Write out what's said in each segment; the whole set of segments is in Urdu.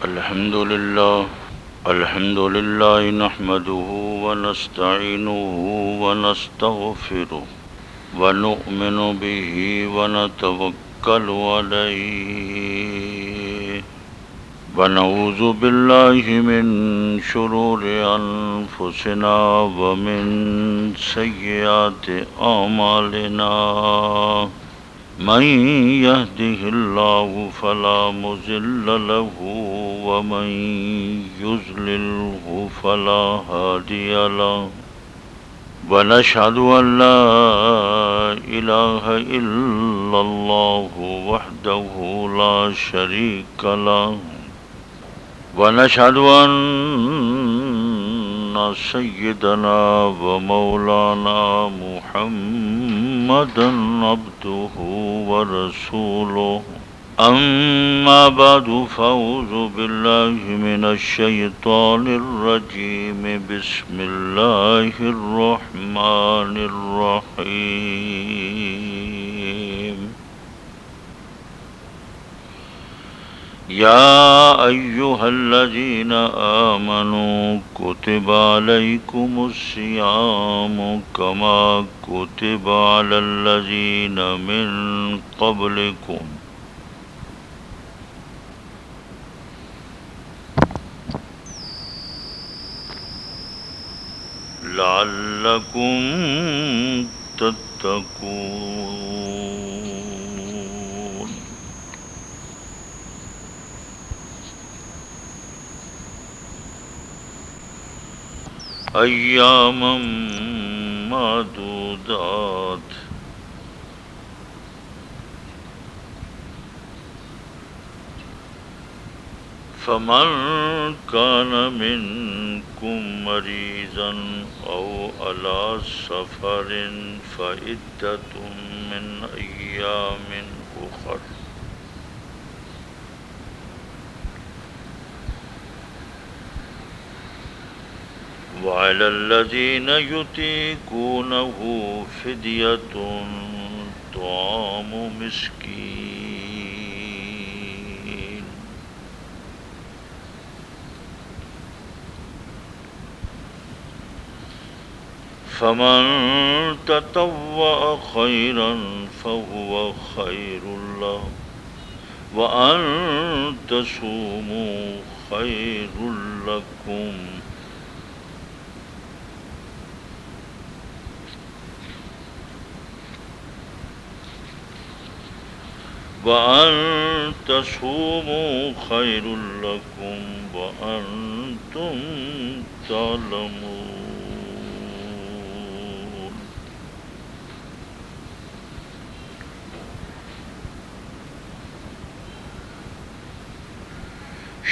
الحمد لله نحمده ونستعينه ونستغفره ونؤمن به ونتوكل عليه ونعوذ بالله من شرور أنفسنا ومن سيئات أعمالنا من يهده الله فلا مضل له ومن يضلله فلا هادي له ونشهد أن لا إله إلا الله وحده لا شريك له ونشهد أن سيدنا ومولانا محمدا عبده ورسوله أما بعد فأعوذ بالله من الشيطان الرجيم بسم الله الرحمن الرحيم يا أيها الذين آمنوا كتب عليكم الصيام كما كتب على الذين من قبلكم لعلكم تتقون أياما معدودات فمن كان منكم مريضا أو على سفر فعدة من أيام أخر وعلى الذين يطيقونه فدية طعام مسكين فمن تطوع خيرا فهو خير له وأن تصوموا خير لكم وأن تصوموا خير لكم وأنتم تعلمون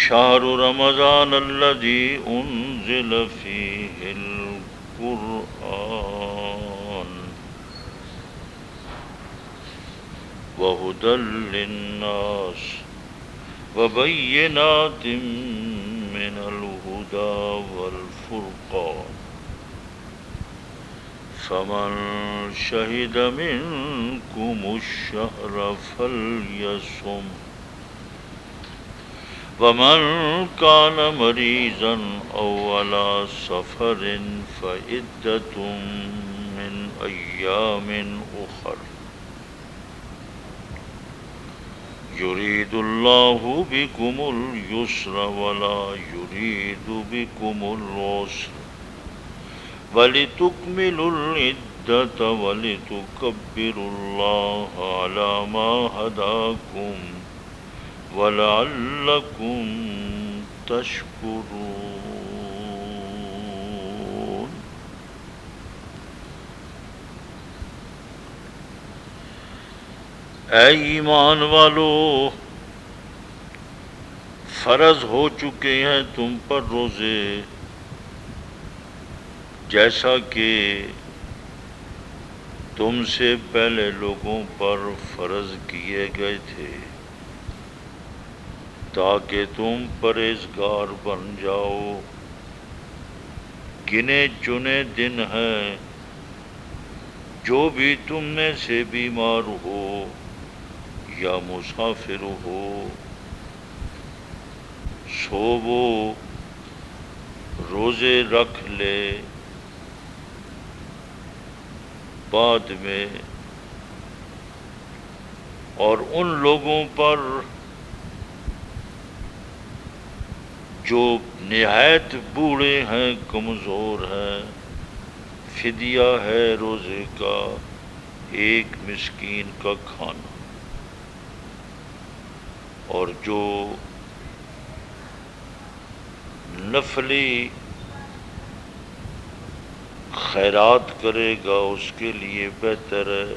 شهر رمضان الذي أنزل فيه القرآن وهدى للناس وبينات من الهدى والفرقان فمن شهد منكم الشهر فليصم ومن كان مريضا أو على سفر فعدة من أيام أخر يريد الله بكم اليسر ولا يريد بكم العسر ولتكملوا العدة ولتكبروا الله على ما هداكم وَلَعَلَّكُمْ تَشْكُرُونَ۔ اے ایمان والو، فرض ہو چکے ہیں تم پر روزے، جیسا کہ تم سے پہلے لوگوں پر فرض کیے گئے تھے، تاکہ تم پرہیزگار بن جاؤ۔ گنے چنے دن ہیں، جو بھی تم میں سے بیمار ہو یا مسافر ہو، سو وہ روزے رکھ لے بعد میں، اور ان لوگوں پر جو نہایت بوڑھے ہیں، کمزور ہیں، فدیہ ہے روزے کا ایک مسکین کا کھانا، اور جو نفلی خیرات کرے گا اس کے لیے بہتر ہے۔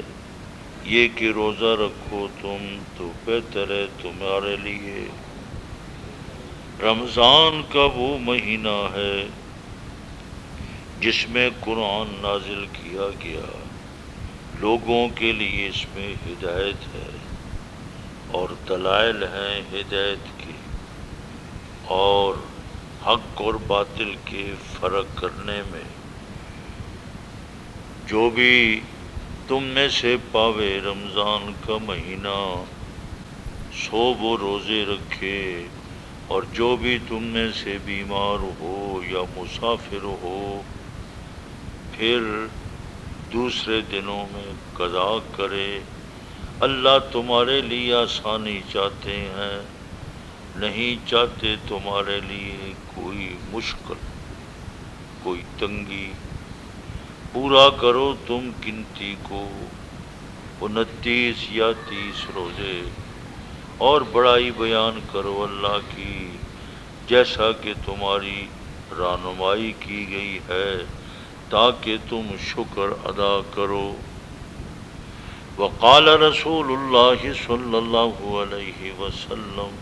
یہ کہ روزہ رکھو تم تو بہتر ہے تمہارے لیے۔ رمضان کا وہ مہینہ ہے جس میں قرآن نازل کیا گیا، لوگوں کے لیے اس میں ہدایت ہے اور دلائل ہیں ہدایت کی، اور حق اور باطل کے فرق کرنے میں۔ جو بھی تم میں سے پاوے رمضان کا مہینہ، سو وہ روزے رکھے، اور جو بھی تم میں سے بیمار ہو یا مسافر ہو، پھر دوسرے دنوں میں قضا کرے۔ اللہ تمہارے لیے آسانی چاہتے ہیں، نہیں چاہتے تمہارے لیے کوئی مشکل، کوئی تنگی۔ پورا کرو تم گنتی کو 29 یا 30 روزے، اور بڑائی بیان کرو اللہ کی، جیسا کہ تمہاری رہنمائی کی گئی ہے، تاکہ تم شکر ادا کرو۔ وقال رسول اللہ صلی اللہ علیہ وسلم،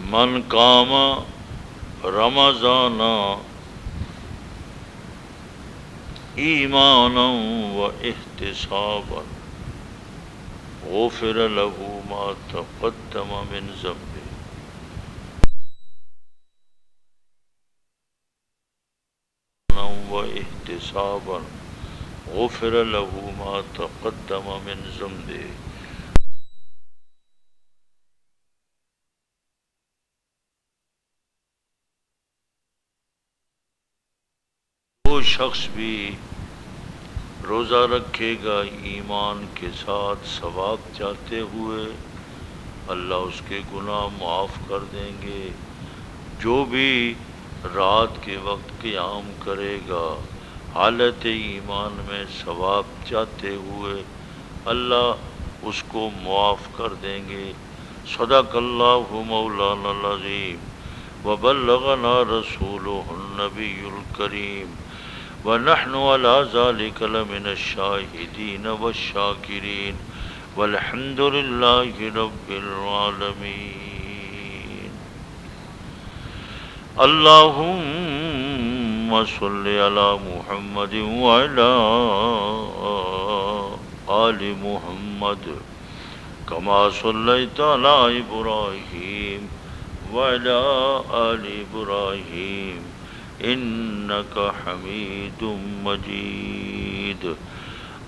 من قام رمضان ایمانا و احتسابا غفر له ما تقدم من ذنبه و احتسابا غفر له ما تقدم من ذنبه۔ وہ شخص بھی روزہ رکھے گا ایمان کے ساتھ ثواب چاہتے ہوئے، اللہ اس کے گناہ معاف کر دیں گے۔ جو بھی رات کے وقت قیام کرے گا حالت ایمان میں ثواب چاہتے ہوئے، اللہ اس کو معاف کر دیں گے۔ صدق اللہ مولانا العظیم وبلغنا رسولہ النبی الکریم، ونحن على ذلك لمن الشاہدین والشاکرین، والحمد للہ رب العالمین۔ اللہم صل علی محمد وعلی آل محمد کما صلیت علی ابراہیم وعلی آل ابراہیم انک حمید مجید۔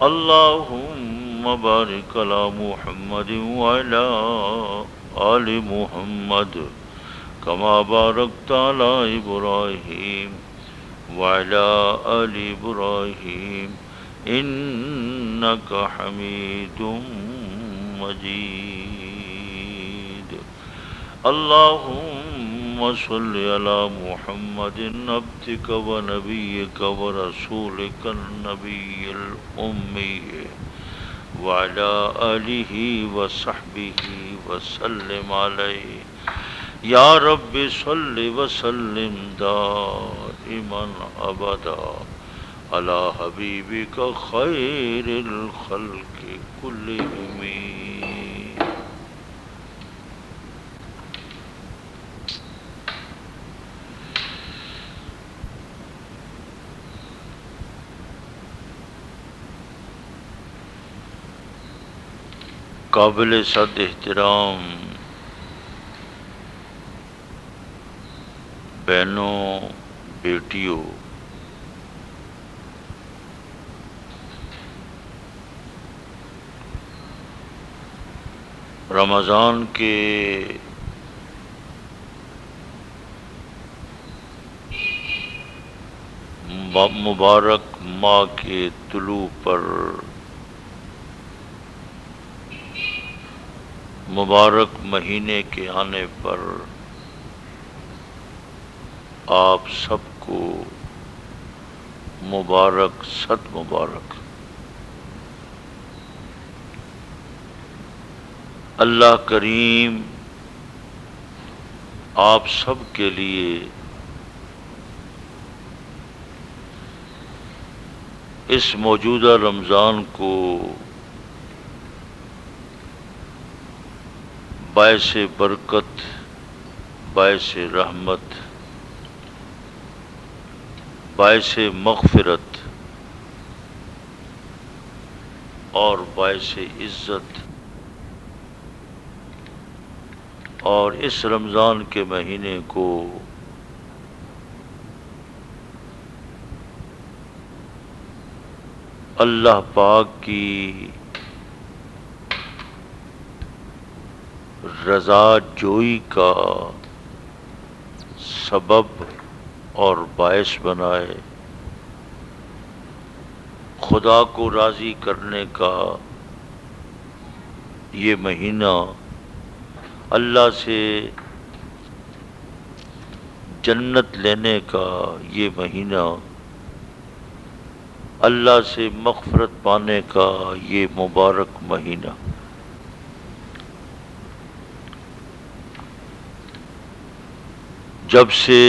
اللہم بارک علی محمد وعلی آل محمد کما بارکت علی ابراہیم وعلی آل ابراہیم انک حمید مجید۔ اللہم صل علی محمد عبدک و نبیک و رسولک النبی الأمی وعلی آلہ و صحبہ وسلم علیہ۔ یا رب صل وسلم دائما ابدا علی حبیبک خیر الخلق کلہم۔ قابل صد احترام بہنوں، بیٹیوں، رمضان کے مبارک ماہ کے طلوع پر، مبارک مہینے کے آنے پر آپ سب کو مبارک، صد مبارک۔ اللہ کریم آپ سب کے لیے اس موجودہ رمضان کو باعث برکت، باعث رحمت، باعث مغفرت اور باعث عزت، اور اس رمضان کے مہینے کو اللہ پاک کی رضا جوئی کا سبب اور باعث بنائے، خدا کو راضی کرنے کا یہ مہینہ، اللہ سے جنت لینے کا یہ مہینہ، اللہ سے مغفرت پانے کا یہ مبارک مہینہ۔ جب سے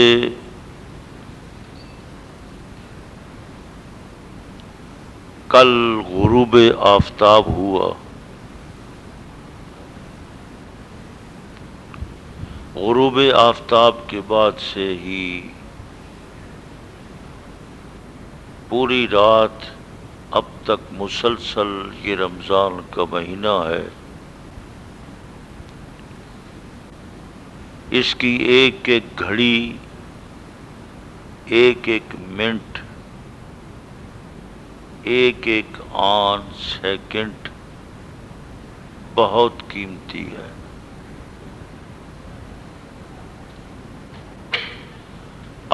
کل غروب آفتاب ہوا، غروب آفتاب کے بعد سے ہی پوری رات اب تک مسلسل یہ رمضان کا مہینہ ہے، اس کی ایک ایک گھڑی، ایک ایک منٹ، ایک ایک آن سیکنڈ بہت قیمتی ہے۔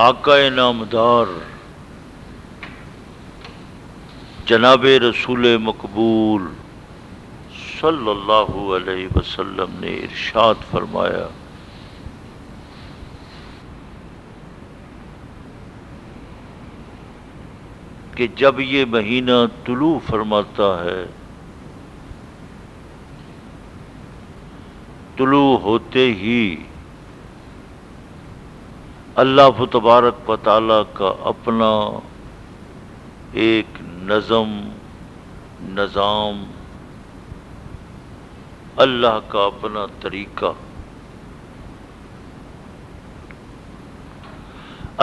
آقا نامدار جناب رسول مقبول صلی اللہ علیہ وسلم نے ارشاد فرمایا کہ جب یہ مہینہ طلوع فرماتا ہے، طلوع ہوتے ہی اللہ تبارک و تعالی کا اپنا ایک نظام، اللہ کا اپنا طریقہ،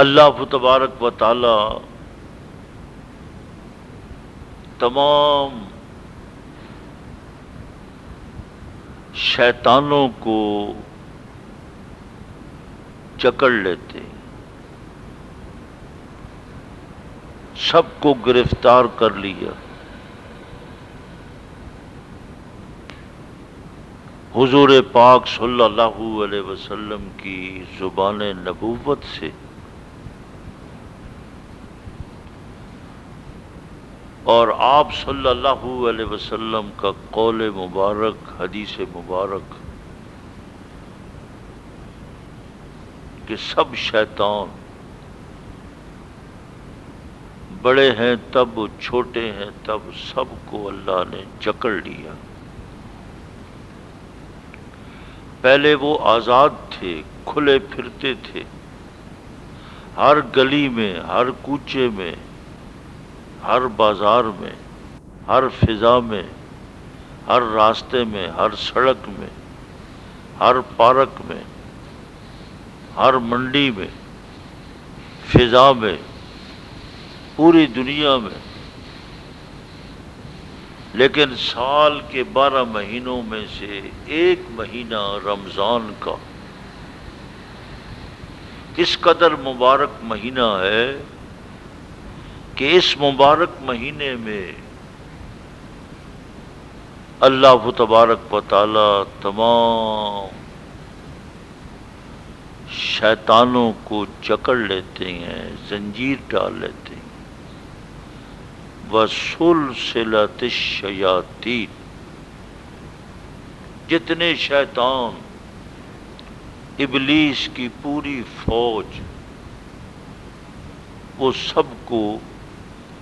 اللہ تبارک و تعالی تمام شیطانوں کو جکڑ لیتے، سب کو گرفتار کر لیا۔ حضور پاک صلی اللہ علیہ وسلم کی زبان نبوت سے اور آپ صلی اللہ علیہ وسلم کا قول مبارک، حدیث مبارک کہ سب شیطان، بڑے ہیں تب، چھوٹے ہیں تب، سب کو اللہ نے جکڑ لیا۔ پہلے وہ آزاد تھے، کھلے پھرتے تھے، ہر گلی میں، ہر کوچے میں، ہر بازار میں، ہر فضا میں، ہر راستے میں، ہر سڑک میں، ہر پارک میں، ہر منڈی میں، فضا میں، پوری دنیا میں۔ لیکن سال کے 12 مہینوں میں سے ایک مہینہ رمضان کا اس قدر مبارک مہینہ ہے کہ اس مبارک مہینے میں اللہ تبارک و تعالی تمام شیطانوں کو جکڑ لیتے ہیں، زنجیر ڈال لیتے ہیں۔ وَسُلْسِلَةِ الشَّيَاطِينِ، جتنے شیطان، ابلیس کی پوری فوج، وہ سب کو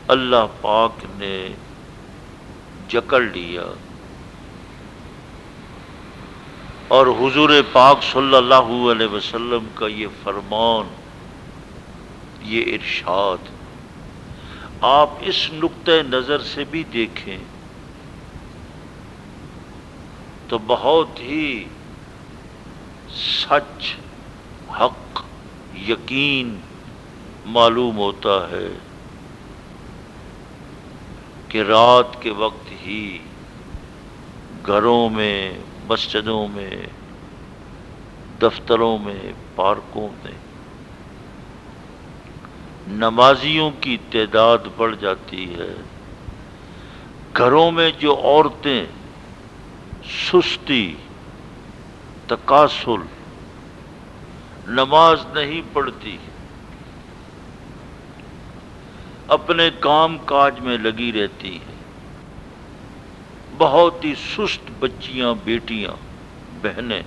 اللہ پاک نے جکڑ لیا، اور حضور پاک صلی اللہ علیہ وسلم کا یہ فرمان، یہ ارشاد، آپ اس نقطۂ نظر سے بھی دیکھیں تو بہت ہی سچ، حق، یقین معلوم ہوتا ہے کہ رات کے وقت ہی گھروں میں، مسجدوں میں، دفتروں میں، پارکوں میں نمازیوں کی تعداد بڑھ جاتی ہے۔ گھروں میں جو عورتیں سستی، تکاسل، نماز نہیں پڑھتی، اپنے کام کاج میں لگی رہتی ہیں، بہت ہی سست بچیاں، بیٹیاں، بہنیں،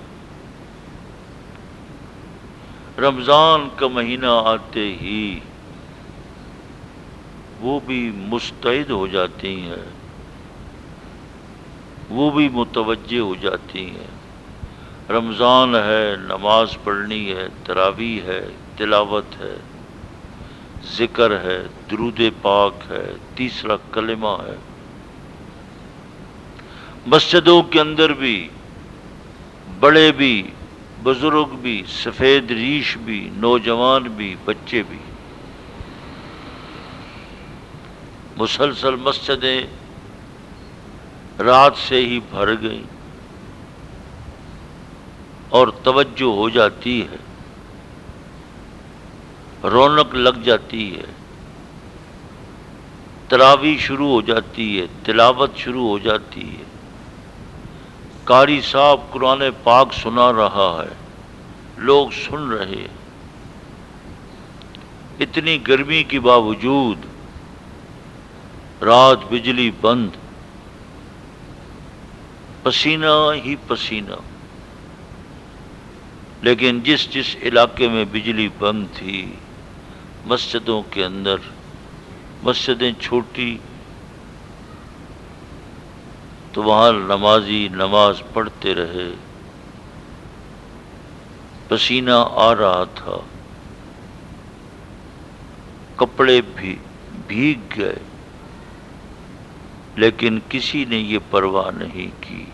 رمضان کا مہینہ آتے ہی وہ بھی مستعد ہو جاتی ہیں، وہ بھی متوجہ ہو جاتی ہیں۔ رمضان ہے، نماز پڑھنی ہے، تراویح ہے، تلاوت ہے، ذکر ہے، درود پاک ہے، تیسرا کلمہ ہے۔ مسجدوں کے اندر بھی بڑے بھی، بزرگ بھی، سفید ریش بھی، نوجوان بھی، بچے بھی، مسلسل مسجدیں رات سے ہی بھر گئیں اور توجہ ہو جاتی ہے، رونق لگ جاتی ہے، تراویح شروع ہو جاتی ہے، تلاوت شروع ہو جاتی ہے، قاری صاحب قرآن پاک سنا رہا ہے، لوگ سن رہے ہیں۔ اتنی گرمی کے باوجود رات بجلی بند، پسینہ ہی پسینہ، لیکن جس علاقے میں بجلی بند تھی، مسجدوں کے اندر، مسجدیں چھوٹی، تو وہاں نمازی نماز پڑھتے رہے، پسینہ آ رہا تھا، کپڑے بھی بھیگ گئے، لیکن کسی نے یہ پرواہ نہیں کی۔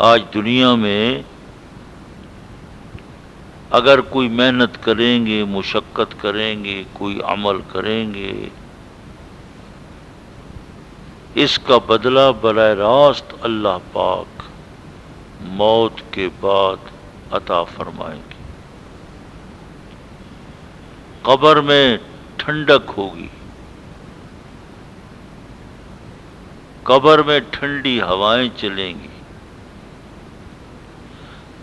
آج دنیا میں اگر کوئی محنت کریں گے، مشقت کریں گے، کوئی عمل کریں گے، اس کا بدلہ براہ راست اللہ پاک موت کے بعد عطا فرمائیں گے۔ قبر میں ٹھنڈک ہوگی، قبر میں ٹھنڈی ہوائیں چلیں گی،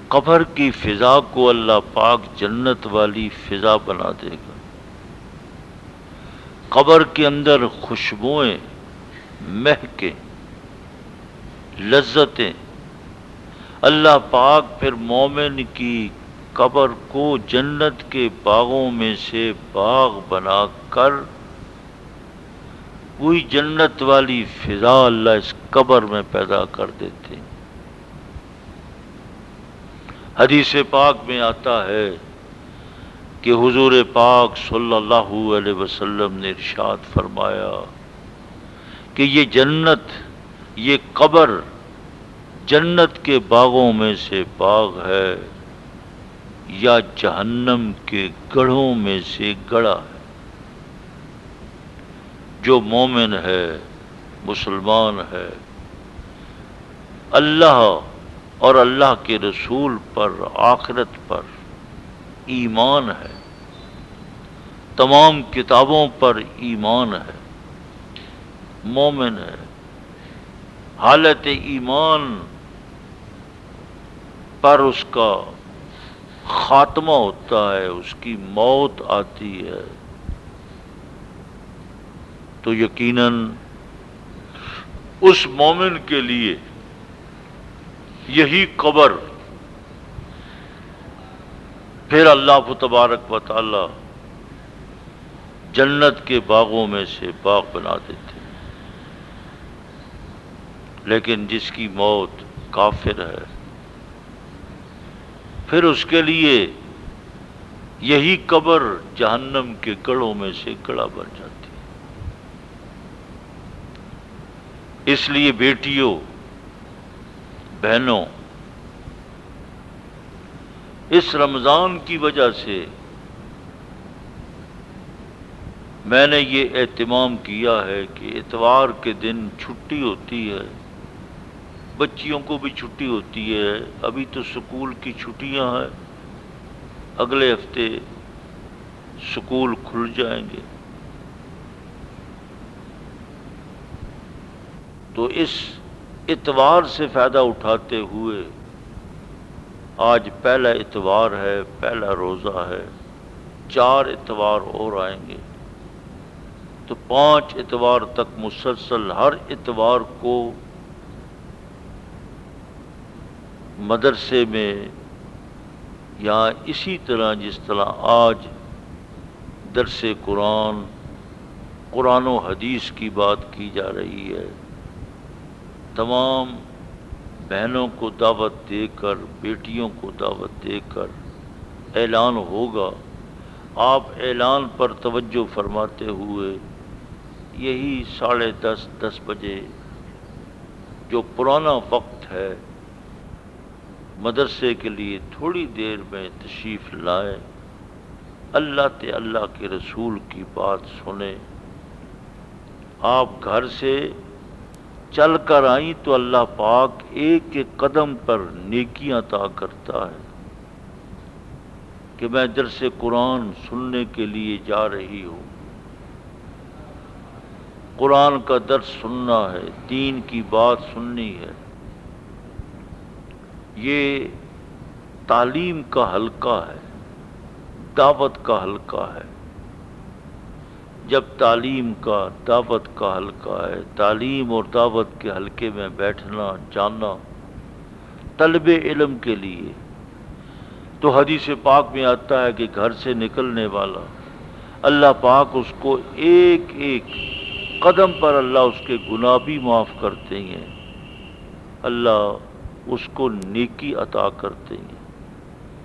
قبر کی فضا کو اللہ پاک جنت والی فضا بنا دے گا۔ قبر کے اندر خوشبوئیں، مہکیں، لذتیں، اللہ پاک پھر مومن کی قبر کو جنت کے باغوں میں سے باغ بنا کر وہی جنت والی فضا اللہ اس قبر میں پیدا کر دیتے ہیں۔ حدیث پاک میں آتا ہے کہ حضور پاک صلی اللہ علیہ وسلم نے ارشاد فرمایا کہ یہ جنت، یہ قبر جنت کے باغوں میں سے باغ ہے یا جہنم کے گڑھوں میں سے گڑھا ہے۔ جو مومن ہے، مسلمان ہے، اللہ اور اللہ کے رسول پر، آخرت پر ایمان ہے، تمام کتابوں پر ایمان ہے، مومن ہے، حالت ایمان پر اس کا خاتمہ ہوتا ہے، اس کی موت آتی ہے، تو یقیناً اس مومن کے لیے یہی قبر پھر اللہ تبارک و تعالی جنت کے باغوں میں سے باغ بنا دیتے ہیں۔ لیکن جس کی موت کافر ہے، پھر اس کے لیے یہی قبر جہنم کے گڑھوں میں سے گڑھا بن جاتی ہے۔ اس لیے بیٹیوں، بہنوں، اس رمضان کی وجہ سے میں نے یہ اہتمام کیا ہے کہ اتوار کے دن چھٹی ہوتی ہے، بچیوں کو بھی چھٹی ہوتی ہے، ابھی تو سکول کی چھٹیاں ہیں، اگلے ہفتے سکول کھل جائیں گے، تو اس اتوار سے فائدہ اٹھاتے ہوئے آج پہلا اتوار ہے، پہلا روزہ ہے، 4 اتوار اور آئیں گے، تو 5 اتوار تک مسلسل ہر اتوار کو مدرسے میں یا اسی طرح جس طرح آج درس قرآن، قرآن و حدیث کی بات کی جا رہی ہے، تمام بہنوں کو دعوت دے کر، بیٹیوں کو دعوت دے کر اعلان ہوگا۔ آپ اعلان پر توجہ فرماتے ہوئے یہی 10:30 10 بجے جو پرانا وقت ہے مدرسے کے لیے تھوڑی دیر میں تشریف لائیں، اللہ کے رسول کی بات سنیں۔ آپ گھر سے چل کر آئیں تو اللہ پاک ایک ایک قدم پر نیکیاں عطا کرتا ہے کہ میں درس قرآن سننے کے لیے جا رہی ہوں، قرآن کا درس سننا ہے، دین کی بات سننی ہے۔ یہ تعلیم کا حلقہ ہے، دعوت کا حلقہ ہے۔ جب تعلیم کا، دعوت کا حلقہ ہے، تعلیم اور دعوت کے حلقے میں بیٹھنا، جانا طلب علم کے لیے، تو حدیث پاک میں آتا ہے کہ گھر سے نکلنے والا اللہ پاک اس کو ایک ایک قدم پر اللہ اس کے گناہ بھی معاف کرتے ہیں، اللہ اس کو نیکی عطا کرتے ہیں،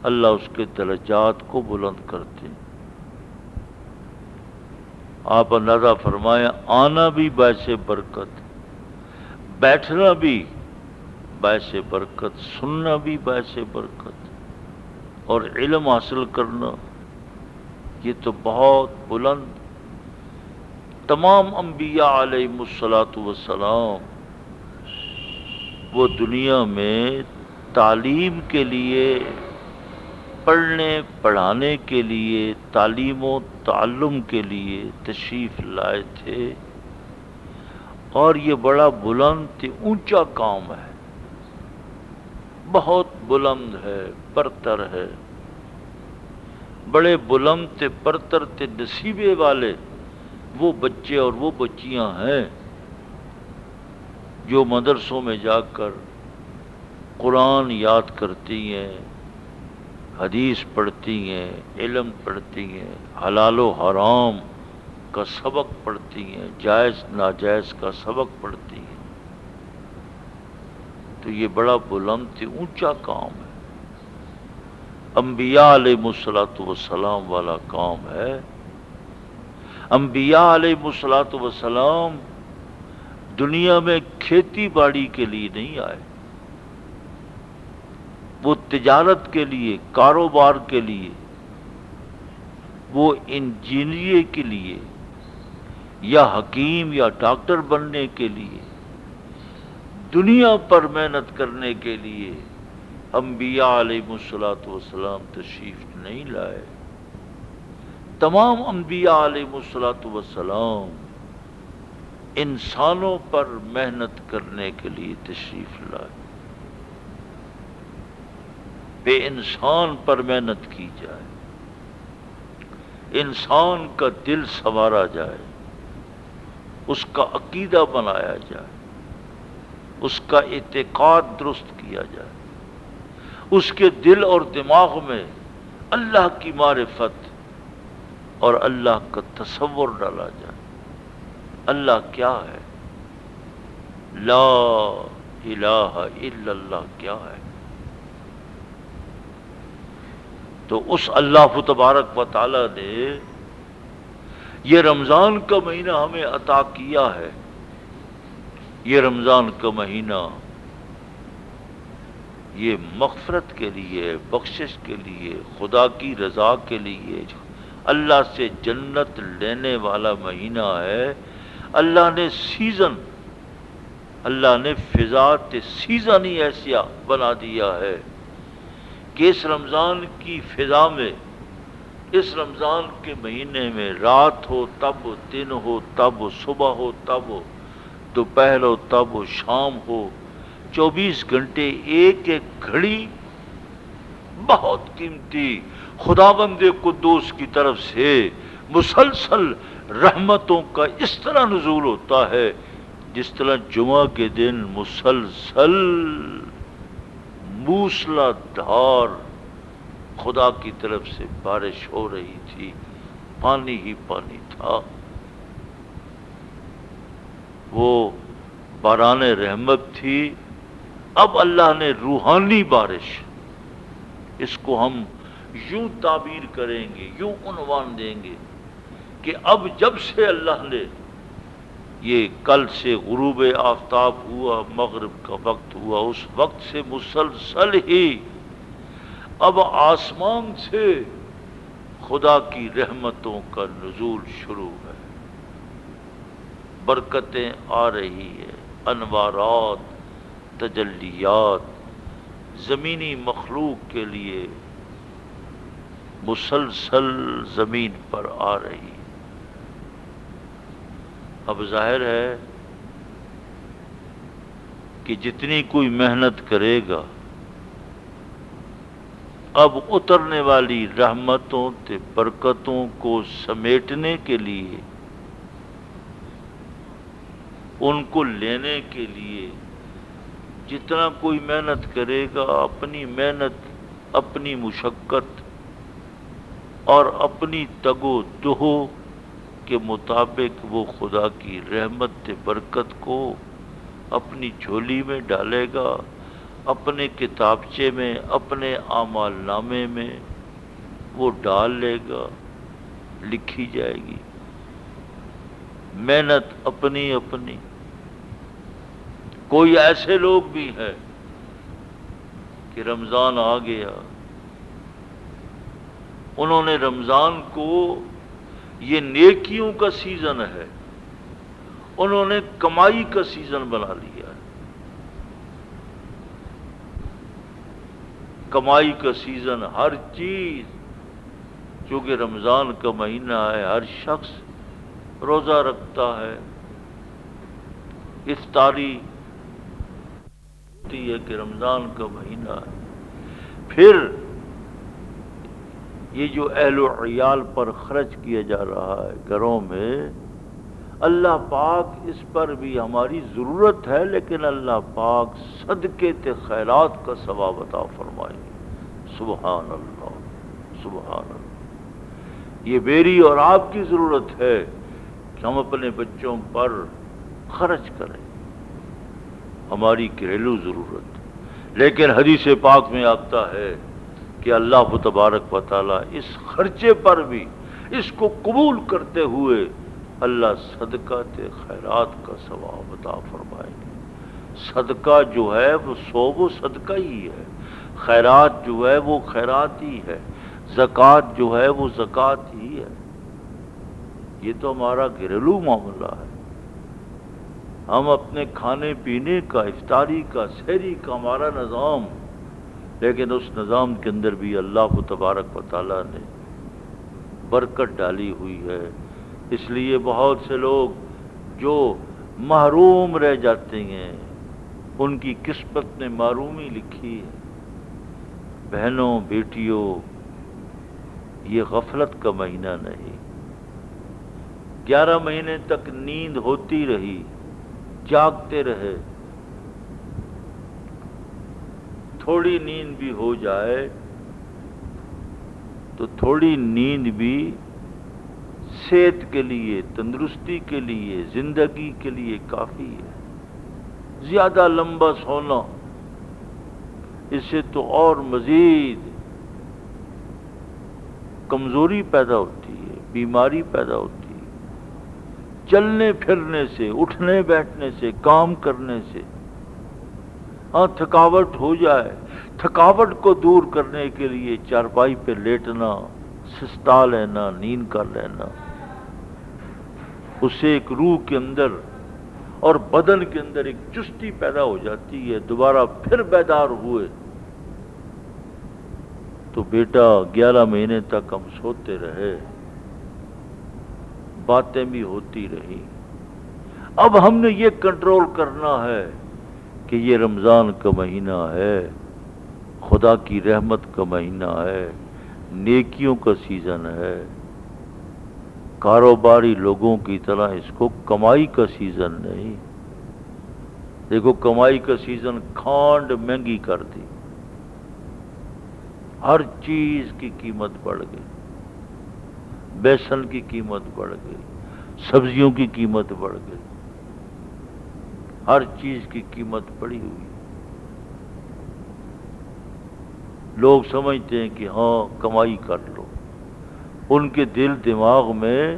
اللہ اس کے درجات کو بلند کرتے ہیں۔ آپ اندازہ فرمائیں، آنا بھی باعث برکت، بیٹھنا بھی باعث برکت، سننا بھی باعث برکت، اور علم حاصل کرنا یہ تو بہت بلند۔ تمام انبیاء علیہم السلام وہ دنیا میں تعلیم کے لیے، پڑھنے پڑھانے کے لیے، تعلیم و تعلم کے لیے تشریف لائے تھے، اور یہ بڑا بلند اونچا کام ہے، بہت بلند ہے، برتر ہے، بڑے بلند برتر نصیبے والے وہ بچے اور وہ بچیاں ہیں جو مدرسوں میں جا کر قرآن یاد کرتی ہیں، حدیث پڑھتی ہیں، علم پڑھتی ہیں، حلال و حرام کا سبق پڑھتی ہیں، جائز ناجائز کا سبق پڑھتی ہیں، تو یہ بڑا بلند اونچا کام ہے، انبیاء علیہ السلام والا کام ہے۔ انبیاء علیہ السلام دنیا میں کھیتی باڑی کے لیے نہیں آئے، وہ تجارت کے لیے، کاروبار کے لیے، وہ انجینئر کے لیے، یا حکیم یا ڈاکٹر بننے کے لیے، دنیا پر محنت کرنے کے لیے انبیاء علیہ السلام تشریف نہیں لائے۔ تمام انبیاء علیہ السلام انسانوں پر محنت کرنے کے لیے تشریف لائے، بے انسان پر محنت کی جائے، انسان کا دل سنوارا جائے، اس کا عقیدہ بنایا جائے، اس کا اعتقاد درست کیا جائے، اس کے دل اور دماغ میں اللہ کی معرفت اور اللہ کا تصور ڈالا جائے۔ اللہ کیا ہے؟ لا الہ الا اللہ کیا ہے؟ تو اس اللہ تبارک و تعالی نے یہ رمضان کا مہینہ ہمیں عطا کیا ہے۔ یہ رمضان کا مہینہ یہ مغفرت کے لیے، بخشش کے لیے، خدا کی رضا کے لیے، اللہ سے جنت لینے والا مہینہ ہے۔ اللہ نے سیزن، اللہ نے فضات سیزن ہی ایسا بنا دیا ہے کہ اس رمضان کی فضا میں، اس رمضان کے مہینے میں رات ہو تب، دن ہو تب، صبح ہو تب، دوپہر ہو تب، شام ہو، 24 گھنٹے ایک ایک گھڑی بہت قیمتی خداوند قدوس کی طرف سے مسلسل رحمتوں کا اس طرح نزول ہوتا ہے جس طرح جمعہ کے دن مسلسل موسلا دھار خدا کی طرف سے بارش ہو رہی تھی، پانی ہی پانی تھا۔ وہ باران رحمت تھی۔ اب اللہ نے روحانی بارش، اس کو ہم یوں تعبیر کریں گے، یوں عنوان دیں گے کہ اب جب سے اللہ نے یہ کل سے غروب آفتاب ہوا، مغرب کا وقت ہوا، اس وقت سے مسلسل ہی اب آسمان سے خدا کی رحمتوں کا نزول شروع ہے، برکتیں آ رہی ہے، انوارات، تجلیات زمینی مخلوق کے لیے مسلسل زمین پر آ رہی۔ اب ظاہر ہے کہ جتنی کوئی محنت کرے گا، اب اترنے والی رحمتوں تے برکتوں کو سمیٹنے کے لیے، ان کو لینے کے لیے جتنا کوئی محنت کرے گا، اپنی محنت، اپنی مشقت اور اپنی تگ و دو کے مطابق وہ خدا کی رحمت برکت کو اپنی جھولی میں ڈالے گا، اپنے کتابچے میں، اپنے اعمال نامے میں وہ ڈال لے گا، لکھی جائے گی۔ محنت اپنی اپنی۔ کوئی ایسے لوگ بھی ہیں کہ رمضان آ گیا، انہوں نے رمضان کو یہ نیکیوں کا سیزن ہے، انہوں نے کمائی کا سیزن بنا لیا ہے۔ کمائی کا سیزن، ہر چیز، چونکہ رمضان کا مہینہ ہے، ہر شخص روزہ رکھتا ہے، افطاری ہوتی ہے کہ رمضان کا مہینہ ہے۔ پھر یہ جو اہل و عیال پر خرچ کیا جا رہا ہے گھروں میں، اللہ پاک اس پر بھی ہماری ضرورت ہے، لیکن اللہ پاک صدقے تے خیرات کا ثواب عطا فرمائے۔ سبحان اللہ، سبحان اللہ۔ یہ میری اور آپ کی ضرورت ہے کہ ہم اپنے بچوں پر خرچ کریں، ہماری گھریلو ضرورت۔ لیکن حدیث پاک میں آتا ہے کہ اللہ تبارک و تعالیٰ اس خرچے پر بھی اس کو قبول کرتے ہوئے اللہ صدقہ تے خیرات کا ثواب عطا فرمائے گے۔ صدقہ جو ہے وہ صدقہ ہی ہے، خیرات جو ہے وہ خیرات ہی ہے، زکوٰۃ جو ہے وہ زکوٰۃ ہی ہے۔ یہ تو ہمارا گھریلو معاملہ ہے۔ ہم اپنے کھانے پینے کا، افطاری کا، سحری کا ہمارا نظام، لیکن اس نظام کے اندر بھی اللہ تبارک و تعالیٰ نے برکت ڈالی ہوئی ہے۔ اس لیے بہت سے لوگ جو محروم رہ جاتے ہیں، ان کی قسمت نے محرومی لکھی ہے۔ بہنوں بیٹیوں، یہ غفلت کا مہینہ نہیں۔ 11 مہینے تک نیند ہوتی رہی، جاگتے رہے، تھوڑی نیند بھی ہو جائے تو تھوڑی نیند بھی صحت کے لیے، تندرستی کے لیے، زندگی کے لیے کافی ہے۔ زیادہ لمبا سونا، اس سے تو اور مزید کمزوری پیدا ہوتی ہے، بیماری پیدا ہوتی ہے۔ چلنے پھرنے سے، اٹھنے بیٹھنے سے، کام کرنے سے ہاں تھکاوٹ ہو جائے، تھکاوٹ کو دور کرنے کے لیے چارپائی پہ لیٹنا، سستا لینا، نیند کر لینا، اس سے ایک روح کے اندر اور بدن کے اندر ایک چستی پیدا ہو جاتی ہے۔ دوبارہ پھر بیدار ہوئے تو بیٹا 11 مہینے تک ہم سوتے رہے، باتیں بھی ہوتی رہی۔ اب ہم نے یہ کنٹرول کرنا ہے کہ یہ رمضان کا مہینہ ہے، خدا کی رحمت کا مہینہ ہے، نیکیوں کا سیزن ہے۔ کاروباری لوگوں کی طرح اس کو کمائی کا سیزن نہیں۔ دیکھو کمائی کا سیزن کھانڈ مہنگی کر دی، ہر چیز کی قیمت بڑھ گئی، بیسن کی قیمت بڑھ گئی، سبزیوں کی قیمت بڑھ گئی، ہر چیز کی قیمت بڑھی ہوئی۔ لوگ سمجھتے ہیں کہ ہاں کمائی کر لو، ان کے دل دماغ میں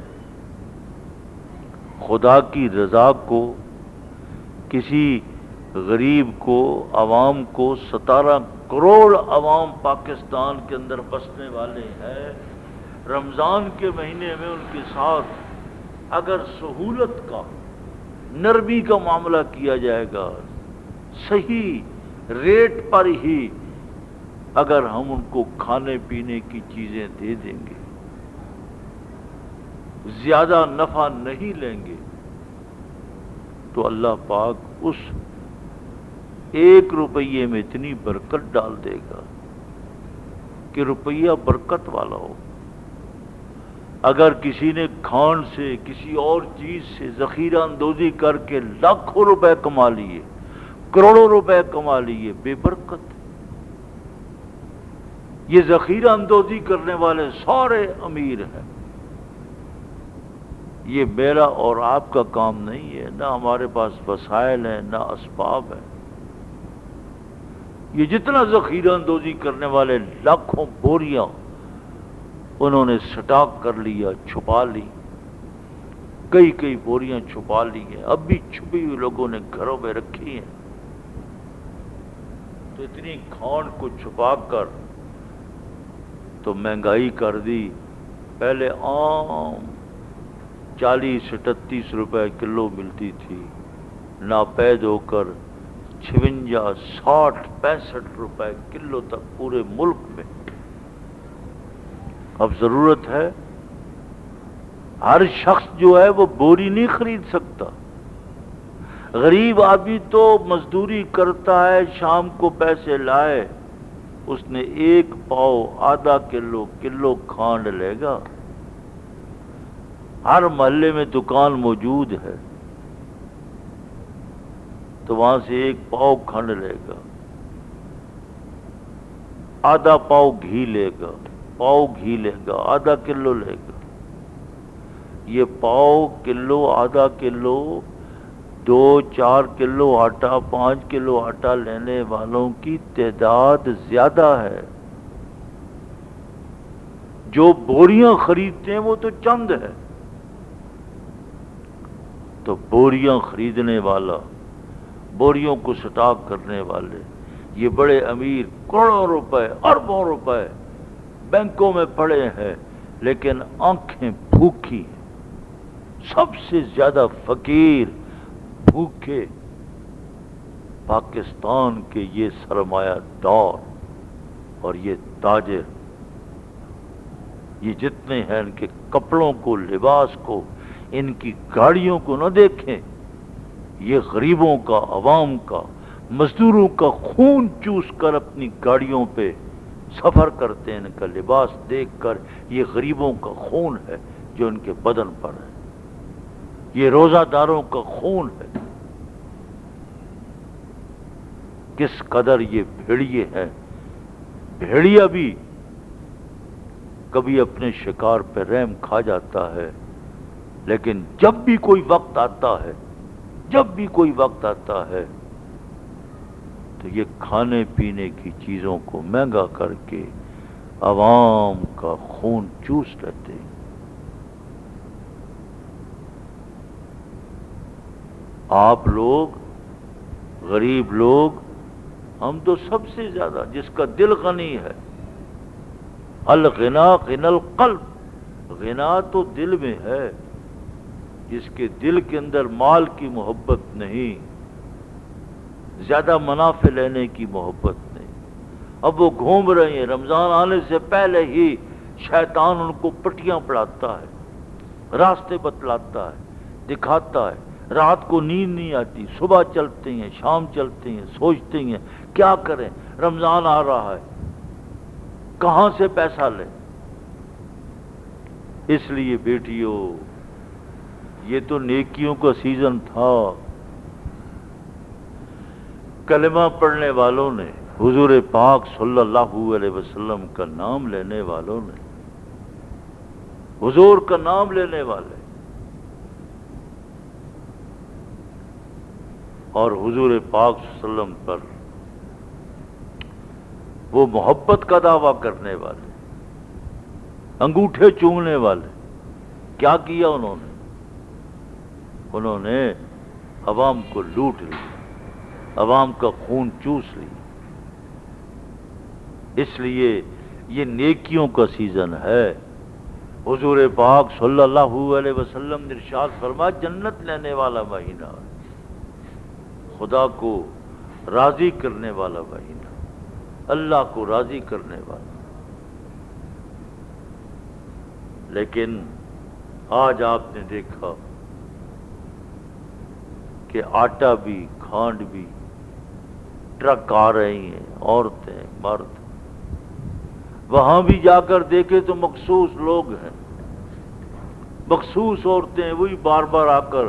خدا کی رضا کو، کسی غریب کو، عوام کو، 17 کروڑ عوام پاکستان کے اندر بسنے والے ہیں، رمضان کے مہینے میں ان کے ساتھ اگر سہولت کا، نرمی کا معاملہ کیا جائے گا، صحیح ریٹ پر ہی اگر ہم ان کو کھانے پینے کی چیزیں دے دیں گے، زیادہ نفع نہیں لیں گے، تو اللہ پاک اس 1 روپیے میں اتنی برکت ڈال دے گا کہ روپیہ برکت والا ہو۔ اگر کسی نے کھان سے، کسی اور چیز سے ذخیرہ اندوزی کر کے لاکھوں روپے کما لیے، کروڑوں روپے کما لیے، بے برکت۔ یہ ذخیرہ اندوزی کرنے والے سارے امیر ہیں۔ یہ میرا اور آپ کا کام نہیں ہے، نہ ہمارے پاس وسائل ہیں، نہ اسباب ہیں۔ یہ جتنا ذخیرہ اندوزی کرنے والے لاکھوں بوریاں انہوں نے سٹاک کر لیا، چھپا لی، کئی بوریاں چھپا لی ہیں، اب بھی چھپی ہوئی لوگوں نے گھروں میں رکھی ہیں۔ تو اتنی کھان کو چھپا کر تو مہنگائی کر دی۔ پہلے عام 40-38 روپے کلو ملتی تھی، ناپید ہو کر 56, 60, 65 روپے کلو تک پورے ملک میں۔ اب ضرورت ہے، ہر شخص جو ہے وہ بوری نہیں خرید سکتا۔ غریب آدمی تو مزدوری کرتا ہے، شام کو پیسے لائے، اس نے 1 پاؤ، آدھا کلو کھانڈ لے گا۔ ہر محلے میں دکان موجود ہے تو وہاں سے 1 پاؤ کھانڈ لے گا، آدھا پاؤ گھی لے گا، پاؤ گھی لے گا، آدھا کلو لے گا۔ یہ پاؤ کلو، آدھا کلو، 2-4 کلو آٹا، 5 کلو آٹا لینے والوں کی تعداد زیادہ ہے۔ جو بوریاں خریدتے ہیں وہ تو چند ہے۔ تو بوریاں خریدنے والا، بوریوں کو سٹاک کرنے والے، یہ بڑے امیر، کروڑوں روپے، اربوں روپے بینکوں میں پڑے ہیں، لیکن آنکھیں بھوکی ہیں۔ سب سے زیادہ فقیر، بھوکے پاکستان کے یہ سرمایہ دار اور یہ تاجر، یہ جتنے ہیں، ان کے کپڑوں کو، لباس کو، ان کی گاڑیوں کو نہ دیکھیں، یہ غریبوں کا، عوام کا، مزدوروں کا خون چوس کر اپنی گاڑیوں پہ سفر کرتے ہیں، ان کا لباس دیکھ کر یہ غریبوں کا خون ہے جو ان کے بدن پر ہے، یہ روزہ داروں کا خون ہے۔ کس قدر یہ بھیڑیے ہیں، بھیڑیا بھی کبھی اپنے شکار پہ رحم کھا جاتا ہے، لیکن جب بھی کوئی وقت آتا ہے، جب بھی کوئی وقت آتا ہے تو یہ کھانے پینے کی چیزوں کو مہنگا کر کے عوام کا خون چوس لیتے ہیں۔ آپ لوگ، غریب لوگ، ہم تو سب سے زیادہ، جس کا دل غنی ہے، الغنا غنى القلب، غنا تو دل میں ہے، جس کے دل کے اندر مال کی محبت نہیں، زیادہ منافع لینے کی محبت نہیں۔ اب وہ گھوم رہے ہیں، رمضان آنے سے پہلے ہی شیطان ان کو پٹیاں پڑھاتا ہے، راستے بتلاتا ہے، دکھاتا ہے، رات کو نیند نہیں آتی، صبح چلتے ہیں، شام چلتے ہیں، سوچتے ہیں کیا کریں، رمضان آ رہا ہے، کہاں سے پیسہ لیں۔ اس لیے بیٹیوں، یہ تو نیکیوں کا سیزن تھا، کلمہ پڑھنے والوں نے، حضور پاک صلی اللہ علیہ وسلم کا نام لینے والوں نے، حضور کا نام لینے والے اور حضور پاک صلی اللہ علیہ وسلم پر وہ محبت کا دعویٰ کرنے والے، انگوٹھے چومنے والے، کیا کیا انہوں نے عوام کو لوٹ لیا، عوام کا خون چوس لی۔ اس لیے یہ نیکیوں کا سیزن ہے۔ حضور پاک صلی اللہ علیہ وسلم نے ارشاد فرمایا، جنت لینے والا مہینہ، خدا کو راضی کرنے والا مہینہ، اللہ کو راضی کرنے والا۔ لیکن آج آپ نے دیکھا کہ آٹا بھی، کھانڈ بھی، ٹرک آ رہی ہیں، عورتیں، مرد، وہاں بھی جا کر دیکھے تو مخصوص لوگ ہیں، مخصوص عورتیں، وہی بار بار آ کر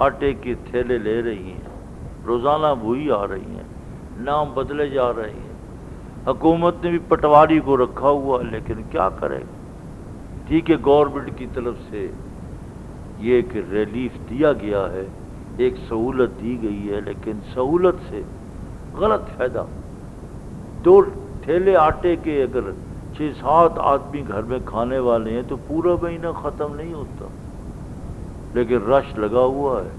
آٹے کے تھیلے لے رہی ہیں، روزانہ وہی آ رہی ہیں، نام بدلے جا رہے ہیں۔ حکومت نے بھی پٹواری کو رکھا ہوا ہے، لیکن کیا کرے گا؟ ٹھیک ہے، گورنمنٹ کی طرف سے یہ ایک ریلیف دیا گیا ہے، ایک سہولت دی گئی ہے، لیکن سہولت سے غلط فائدہ۔ دو تھیلے آٹے کے اگر 6-7 آدمی گھر میں کھانے والے ہیں تو پورا مہینہ ختم نہیں ہوتا، لیکن رش لگا ہوا ہے،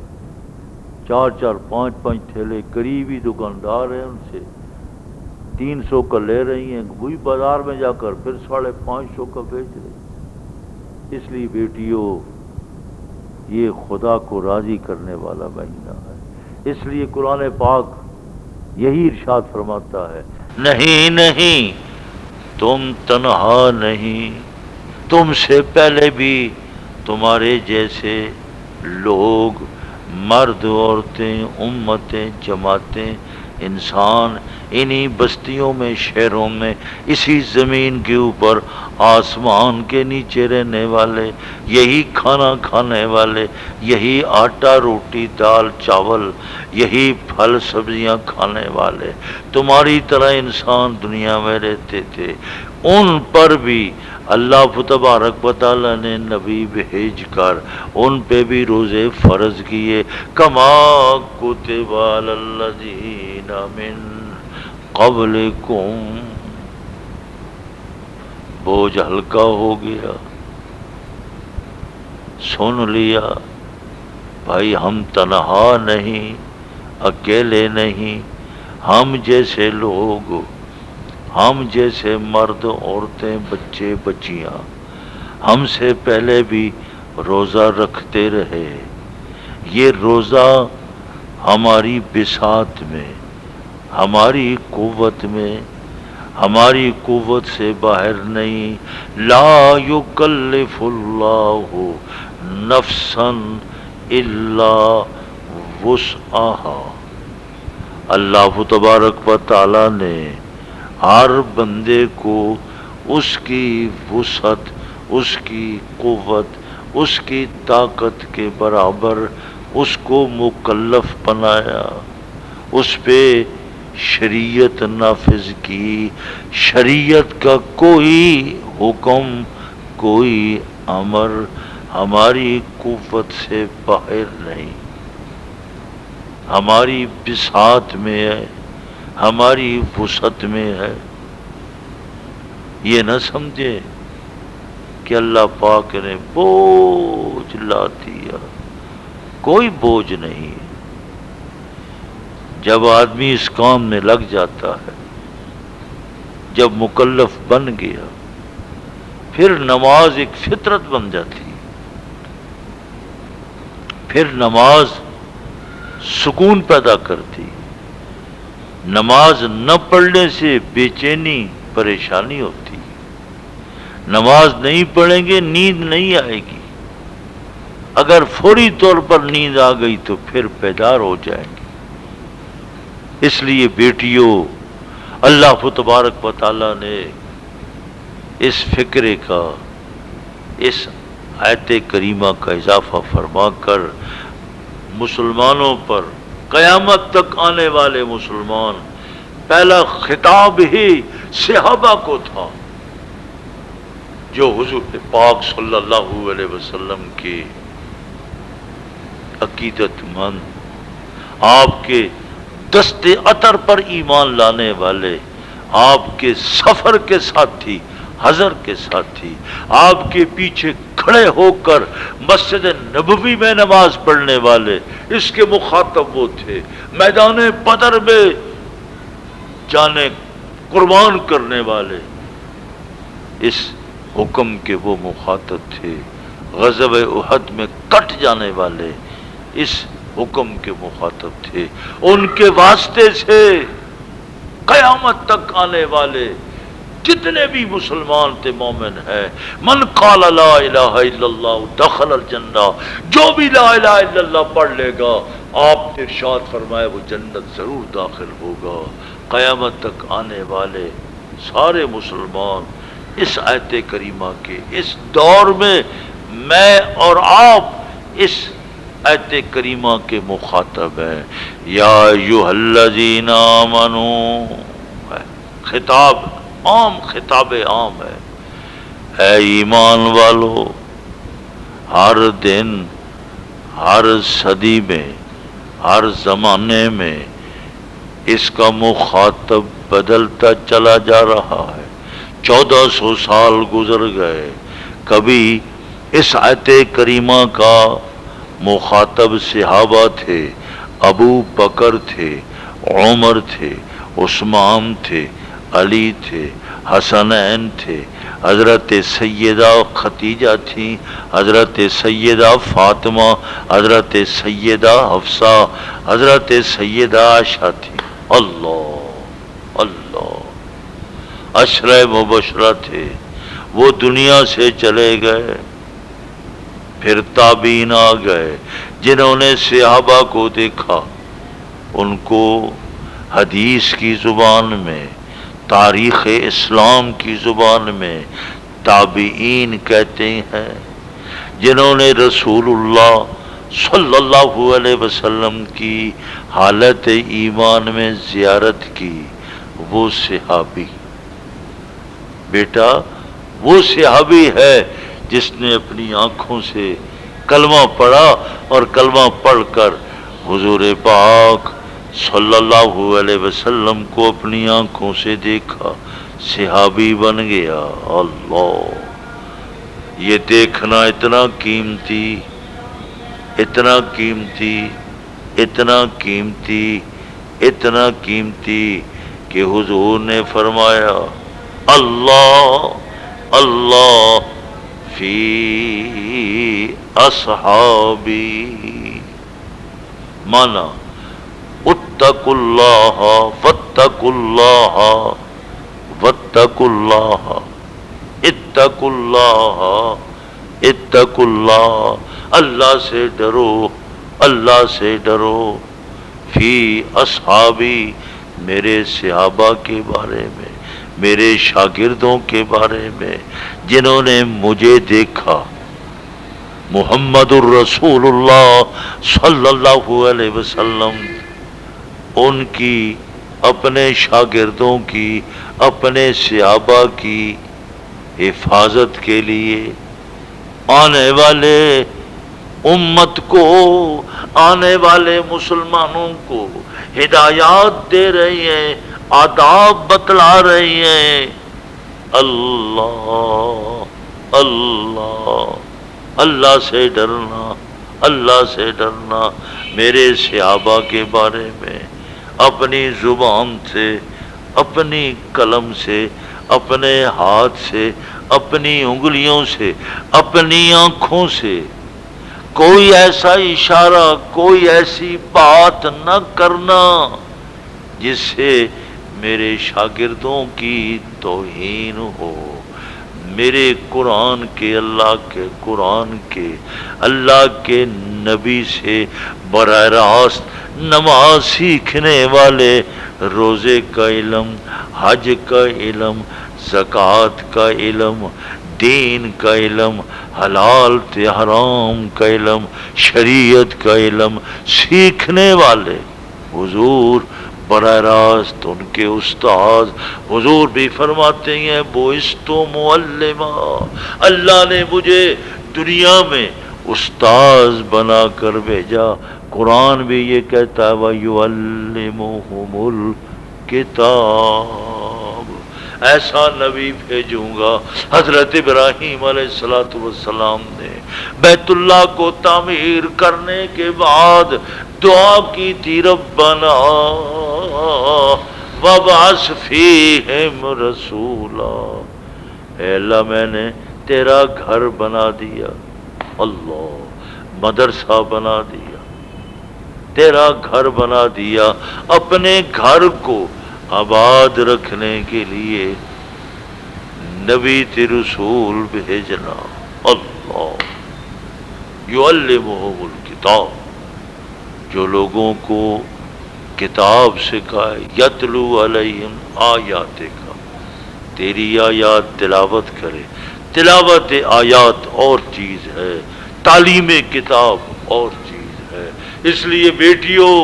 4-4 5-5 تھیلے، قریبی دکاندار ہیں، ان سے 300 کا لے رہی ہیں، وہی بازار میں جا کر پھر 550 کا بیچ رہی ہیں۔ اس لیے بیٹیوں، یہ خدا کو راضی کرنے والا مہینہ ہے۔ اس لیے قرآن پاک یہی ارشاد فرماتا ہے، نہیں نہیں، تم تنہا نہیں، تم سے پہلے بھی تمہارے جیسے لوگ، مرد، عورتیں، امتیں، جماعتیں، انسان انہی بستیوں میں، شہروں میں، اسی زمین کے اوپر، آسمان کے نیچے رہنے والے، یہی کھانا کھانے والے، یہی آٹا روٹی دال چاول، یہی پھل سبزیاں کھانے والے تمہاری طرح انسان دنیا میں رہتے تھے۔ ان پر بھی اللہ تبارک و تعالیٰ نے نبی بھیج کر ان پہ بھی روزے فرض کیے، کما کتب علی الذین من قبلکم، بوجھ ہلکا ہو گیا، سن لیا بھائی، ہم تنہا نہیں، اکیلے نہیں، ہم جیسے لوگ، ہم جیسے مرد، عورتیں، بچے بچیاں، ہم سے پہلے بھی روزہ رکھتے رہے۔ یہ روزہ ہماری بساط میں، ہماری قوت میں، ہماری قوت سے باہر نہیں۔ لا یکلف اللہ نفسا الا وسعہا، اللہ تبارک و تعالی نے ہر بندے کو اس کی وسعت، اس کی قوت، اس کی طاقت کے برابر اس کو مکلف بنایا، اس پہ شریعت نافذ کی۔ شریعت کا کوئی حکم، کوئی امر ہماری قوت سے باہر نہیں، ہماری بساط میں ہے، ہماری وسعت میں ہے۔ یہ نہ سمجھے کہ اللہ پاک نے بوجھ لا دیا، کوئی بوجھ نہیں۔ جب آدمی اس کام میں لگ جاتا ہے، جب مکلف بن گیا، پھر نماز ایک فطرت بن جاتی ہے، پھر نماز سکون پیدا کرتی۔ نماز نہ پڑھنے سے بے چینی، پریشانی ہوتی، نماز نہیں پڑھیں گے نیند نہیں آئے گی، اگر فوری طور پر نیند آ گئی تو پھر بیدار ہو جائیں گے۔ اس لیے بیٹیوں، اللہ تبارک و تعالی نے اس فکرے کا، اس آیت کریمہ کا اضافہ فرما کر مسلمانوں پر، قیامت تک آنے والے مسلمان، پہلا خطاب ہی صحابہ کو تھا، جو حضور پاک صلی اللہ علیہ وسلم کے عقیدت مند، آپ کے دست عطر پر ایمان لانے والے، آپ کے سفر کے ساتھی، حضر کے ساتھی، آپ کے پیچھے کھڑے ہو کر مسجد نبوی میں نماز پڑھنے والے، اس کے مخاطب وہ تھے۔ میدان بدر میں جانیں قربان کرنے والے اس حکم کے وہ مخاطب تھے۔ غزوہ احد میں کٹ جانے والے اس حکم کے مخاطب تھے۔ ان کے واسطے سے قیامت تک آنے والے جتنے بھی مسلمان تھے، مومن ہے، من قال لا الہ الا اللہ دخل الجنہ، جو بھی لا الہ الا اللہ پڑھ لے گا، آپ نے ارشاد فرمایا وہ جنت ضرور داخل ہوگا۔ قیامت تک آنے والے سارے مسلمان اس آیت کریمہ کے اس دور میں میں اور آپ اس آیت کریمہ کے مخاطب ہیں۔ یا ایھا الذین آمنوا، خطاب عام، خطاب عام ہے۔ اے ایمان والو، ہر دن، ہر صدی میں، ہر زمانے میں اس کا مخاطب بدلتا چلا جا رہا ہے۔ 1400 سال گزر گئے، کبھی اس آیت کریمہ کا مخاطب صحابہ تھے، ابو بکر تھے، عمر تھے، عثمان تھے، علی تھے، حسنین تھے، حضرت سیدہ خدیجہ تھیں، حضرت سیدہ فاطمہ، حضرت سیدہ حفصہ، حضرت سیدہ عائشہ تھی۔ اللہ اللہ، عشرہ مبشرہ تھے، وہ دنیا سے چلے گئے۔ پھر تابعین آ گئے، جنہوں نے صحابہ کو دیکھا، ان کو حدیث کی زبان میں، تاریخ اسلام کی زبان میں تابعین کہتے ہیں۔ جنہوں نے رسول اللہ صلی اللہ علیہ وسلم کی حالت ایمان میں زیارت کی، وہ صحابی، بیٹا وہ صحابی ہے جس نے اپنی آنکھوں سے کلمہ پڑھا اور کلمہ پڑھ کر حضور پاک صلی اللہ علیہ وسلم کو اپنی آنکھوں سے دیکھا، صحابی بن گیا۔ اللہ، یہ دیکھنا اتنا قیمتی، اتنا قیمتی، اتنا قیمتی، اتنا قیمتی کہ حضور نے فرمایا اللہ اللہ فی اصحابی، مانا اتقوا اللہ واتقوا اللہ واتقوا اللہ، اتقوا اللہ اتقوا اللہ، اللہ سے ڈرو، اللہ سے ڈرو، فی اصحابی، میرے صحابہ کے بارے میں، میرے شاگردوں کے بارے میں جنہوں نے مجھے دیکھا، محمد الرسول اللہ صلی اللہ علیہ وسلم، ان کی، اپنے شاگردوں کی، اپنے صحابہ کی حفاظت کے لیے آنے والے امت کو، آنے والے مسلمانوں کو ہدایات دے رہی ہیں، آداب بتلا رہی ہیں۔ اللہ اللہ اللہ سے ڈرنا، اللہ سے ڈرنا، میرے صحابہ کے بارے میں اپنی زبان سے، اپنی قلم سے، اپنے ہاتھ سے، اپنی انگلیوں سے، اپنی آنکھوں سے کوئی ایسا اشارہ، کوئی ایسی بات نہ کرنا جس سے میرے شاگردوں کی توہین ہو، میرے قرآن کے، اللہ کے قرآن کے، اللہ کے نبی سے براہ راست نماز سیکھنے والے، روزے کا علم، حج کا علم، زکوٰۃ کا علم، دین کا علم، حلال تے حرام کا علم، شریعت کا علم سیکھنے والے، حضور براہ راست ان کے استاد، حضور بھی فرماتے ہیں بعثت معلما، اللہ نے مجھے دنیا میں استاذ بنا کر بھیجا۔ قرآن بھی یہ کہتا ہے وَيُعَلِّمُهُمُ الْكِتَابَ، ایسا نبی بھیجوں گا۔ حضرت ابراہیم علیہ السلام نے بیت اللہ کو تعمیر کرنے کے بعد دعا کی تھی، ربنا وابعث فیہم رسولا، اے اللہ میں نے تیرا گھر بنا دیا، اللہ مدرسہ بنا دیا، تیرا گھر بنا دیا، اپنے گھر کو آباد رکھنے کے لیے نبی تے رسول بھیجنا۔ اللہ یعلمہم الکتاب، جو لوگوں کو کتاب سکھائے، یتلو علیہم آیاتک، تیری آیات تلاوت کرے۔ تلاوت آیات اور چیز ہے، تعلیم کتاب اور چیز ہے۔ اس لیے بیٹیوں،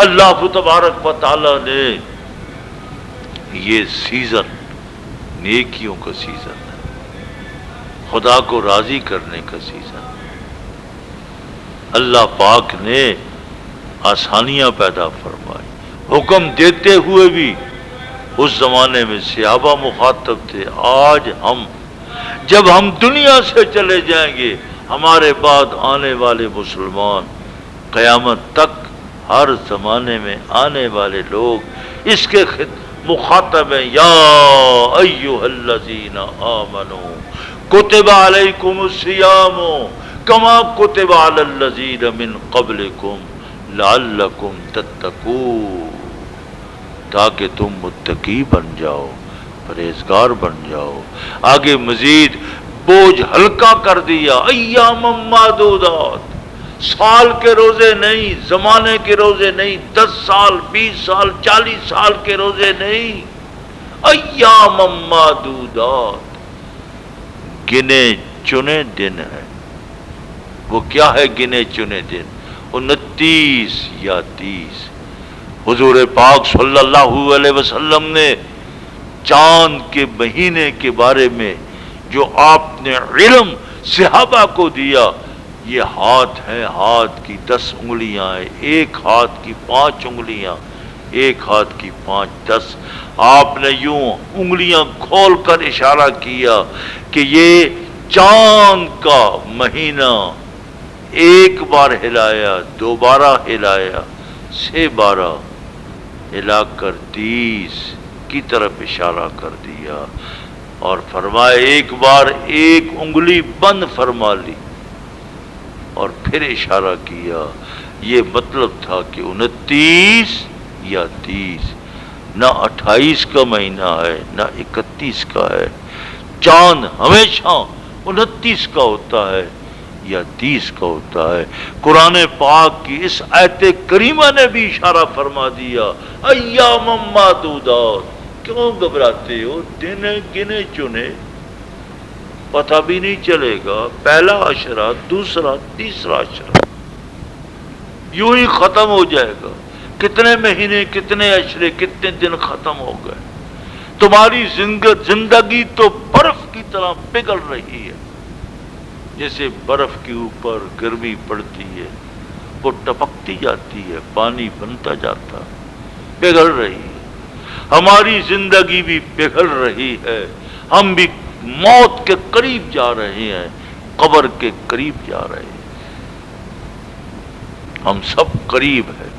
اللہ تبارک و تعالی نے یہ سیزن نیکیوں کا سیزن ہے، خدا کو راضی کرنے کا سیزن ہے۔ اللہ پاک نے آسانیاں پیدا فرمائی، حکم دیتے ہوئے بھی اس زمانے میں صحابہ مخاطب تھے۔ آج ہم، جب ہم دنیا سے چلے جائیں گے، ہمارے بعد آنے والے مسلمان، قیامت تک ہر زمانے میں آنے والے لوگ اس کے مخاطب ہیں۔ یا ایھا الذین آمنوا کتب علیکم الصیام کما کتب علی الذین من قبلکم لعلکم تتقون، تاکہ تم متقی بن جاؤ، پرہیزگار بن جاؤ۔ آگے مزید بوجھ ہلکا کر دیا، ایام معدودات، سال کے روزے نہیں، زمانے کے روزے نہیں، 10 سال 20 سال 40 سال کے روزے نہیں، ایام معدودات، گنے چنے دن ہے۔ وہ کیا ہے گنے چنے دن؟ 29 یا 30۔ حضور پاک صلی اللہ علیہ وسلم نے چاند کے مہینے کے بارے میں جو آپ نے علم صحابہ کو دیا، یہ ہاتھ ہے، ہاتھ کی 10 انگلیاں ہیں، ایک ہاتھ کی 5 انگلیاں، ایک ہاتھ کی 5 10۔ آپ نے یوں انگلیاں کھول کر اشارہ کیا کہ یہ چاند کا مہینہ، ایک بار ہلایا، دوبارہ ہلایا، 12 ہلا کر 30 کی طرف اشارہ کر دیا، اور فرمایا ایک بار ایک انگلی بند فرما لی اور پھر اشارہ کیا۔ یہ مطلب تھا کہ 29 یا 30، نہ 28 کا مہینہ ہے نہ 31 کا ہے، چاند ہمیشہ 29 کا ہوتا ہے۔ یا 30 کا ہوتا ہے۔ قرآن پاک کی اس آیت کریمہ نے بھی اشارہ فرما دیا، ایام معدودات۔ کیوں گھبراتے ہو؟ دن گنے چنے، پتہ بھی نہیں چلے گا، پہلا عشرہ، دوسرا، تیسرا عشرہ یوں ہی ختم ہو جائے گا۔ کتنے مہینے، کتنے عشرے، کتنے دن ختم ہو گئے۔ تمہاری زندگی تو برف کی طرح پگھل رہی ہے، جیسے برف کے اوپر گرمی پڑتی ہے، وہ ٹپکتی جاتی ہے، پانی بنتا جاتا، پگھل رہی ہے۔ ہماری زندگی بھی پگھل رہی ہے، ہم بھی موت کے قریب جا رہے ہیں، قبر کے قریب جا رہے ہیں، ہم سب قریب ہیں،